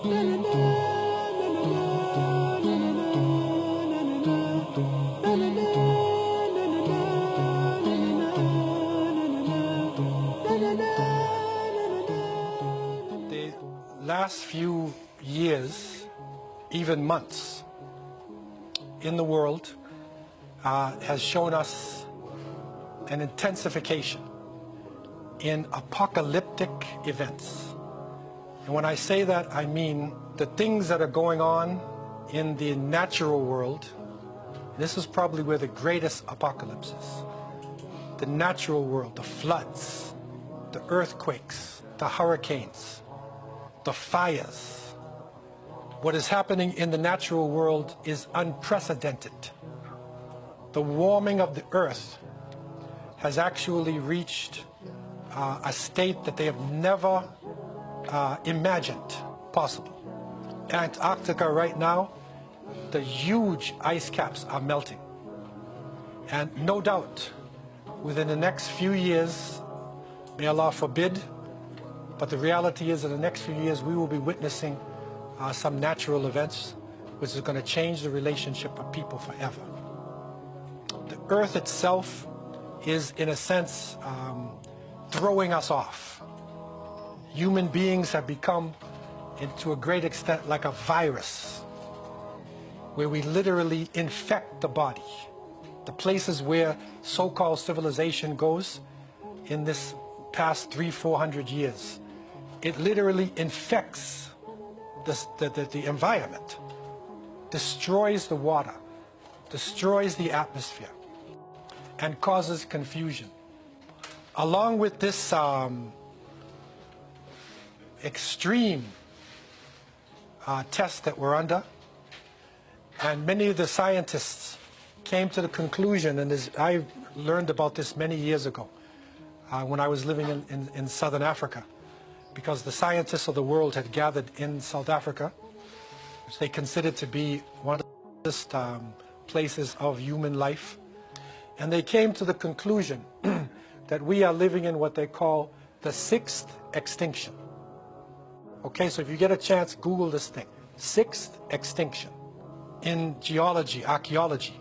The last few years, even months, in the world has shown us an intensification in apocalyptic events. And when I say that, I mean the things that are going on in the natural world. This is probably where the greatest apocalypse is. The natural world, the floods, the earthquakes, the hurricanes, the fires. What is happening in the natural world is unprecedented. The warming of the earth has actually reached a state that they have never imagined possible. Antarctica right now, the huge ice caps are melting. And no doubt, within the next few years, may Allah forbid, but the reality is in the next few years we will be witnessing some natural events which is going to change the relationship of people forever. The earth itself is, in a sense, throwing us off. Human beings have become, to a great extent, like a virus, where we literally infect the body. The places where so-called civilization goes in this past 300-400 years, it literally infects the environment, destroys the water, destroys the atmosphere, and causes confusion. Along with this extreme test that we're under, and many of the scientists came to the conclusion, and I learned about this many years ago when I was living in Southern Africa, because the scientists of the world had gathered in South Africa, which they considered to be one of the best places of human life. And they came to the conclusion that we are living in what they call the sixth extinction. Okay, so if you get a chance, Google this thing, sixth extinction in geology, archaeology,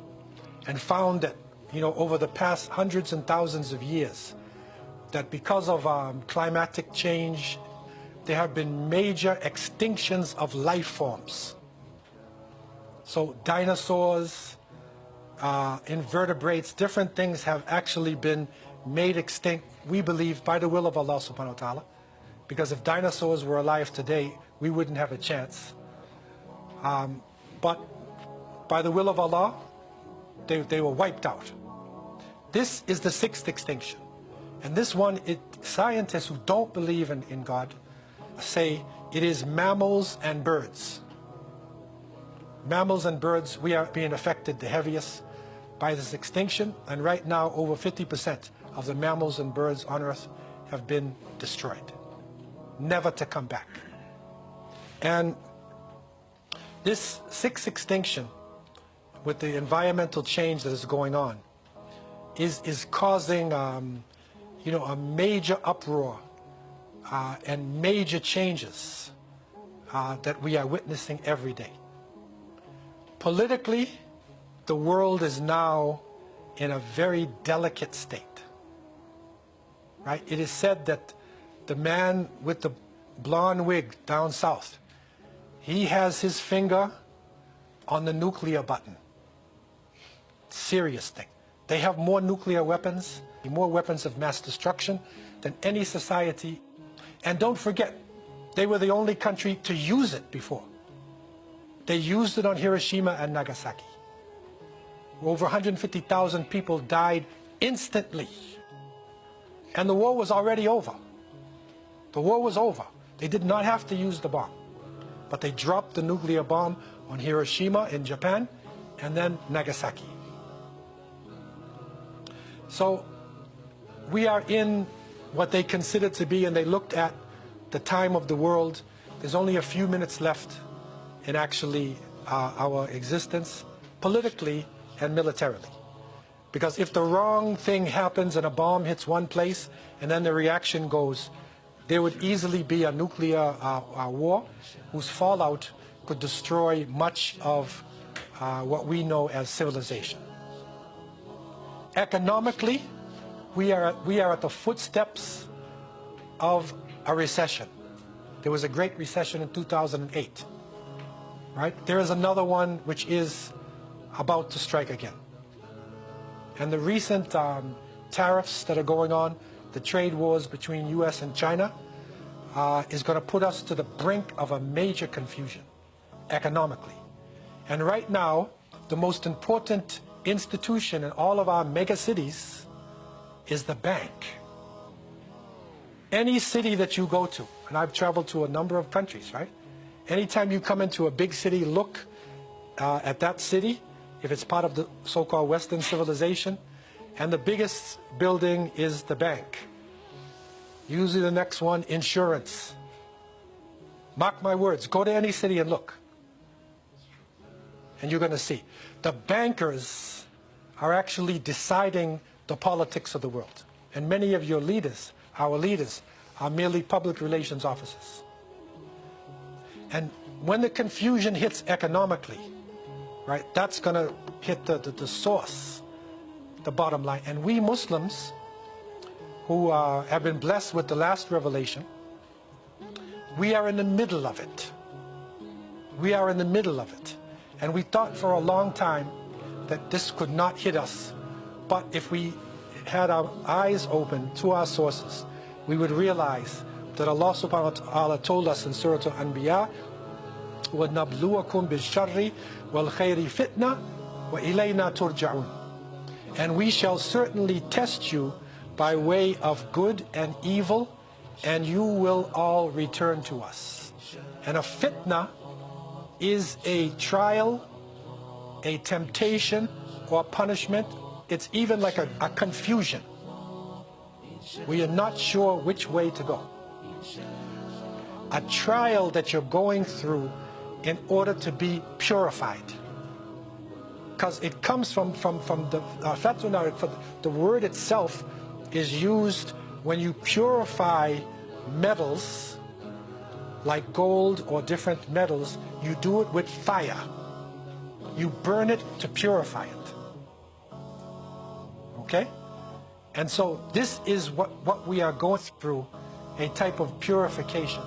and found that, over the past hundreds and thousands of years, that because of climatic change, there have been major extinctions of life forms. So dinosaurs, invertebrates, different things have actually been made extinct, we believe, by the will of Allah subhanahu wa ta'ala. Because if dinosaurs were alive today, we wouldn't have a chance. But by the will of Allah, they were wiped out. This is the sixth extinction. And this one, scientists who don't believe in God say it is mammals and birds. Mammals and birds, we are being affected the heaviest by this extinction. And right now, over 50% of the mammals and birds on Earth have been destroyed, never to come back. And this sixth extinction, with the environmental change that is going on, is causing a major uproar and major changes that we are witnessing every day. Politically, the world is now in a very delicate state. Right? It is said that the man with the blonde wig down south, he has his finger on the nuclear button. Serious thing. They have more nuclear weapons, more weapons of mass destruction than any society. And don't forget, they were the only country to use it before. They used it on Hiroshima and Nagasaki. Over 150,000 people died instantly. And the war was already over. The war was over. They did not have to use the bomb. But they dropped the nuclear bomb on Hiroshima in Japan and then Nagasaki. So we are in what they considered to be, and they looked at the time of the world. There's only a few minutes left in actually our existence, politically and militarily. Because if the wrong thing happens and a bomb hits one place and then the reaction goes there would easily be a nuclear war whose fallout could destroy much of what we know as civilization. Economically, we are at the footsteps of a recession. There was a great recession in 2008, right? There is another one which is about to strike again. And the recent tariffs that are going on, the trade wars between US and China, is going to put us to the brink of a major confusion economically. And right now, the most important institution in all of our mega cities is the bank. Any city that you go to, and I've traveled to a number of countries, right? Anytime you come into a big city, look at that city, if it's part of the so-called Western civilization, and the biggest building is the bank. Usually the next one, insurance. Mark my words, go to any city and look. And you're going to see. The bankers are actually deciding the politics of the world. And many of your leaders, our leaders, are merely public relations officers. And when the confusion hits economically, right, that's going to hit the source, the bottom line. And we Muslims, who have been blessed with the last revelation, we are in the middle of it. We are in the middle of it. And we thought for a long time that this could not hit us. But if we had our eyes open to our sources, we would realize that Allah subhanahu wa ta'ala told us in Surah Al-Anbiya, وَنَبْلُوَكُمْ بِالشَّرِّ وَالْخَيْرِ فِتْنَةً وَإِلَيْنَا تُرْجَعُونَ. And we shall certainly test you by way of good and evil, and you will all return to us. And a fitna is a trial, a temptation, or punishment. It's even like a confusion. We are not sure which way to go. A trial that you're going through in order to be purified. Because it comes from the Fatuna, the word itself is used when you purify metals like gold or different metals. You do it with fire. You burn it to purify it. Okay? And so this is what we are going through, a type of purification.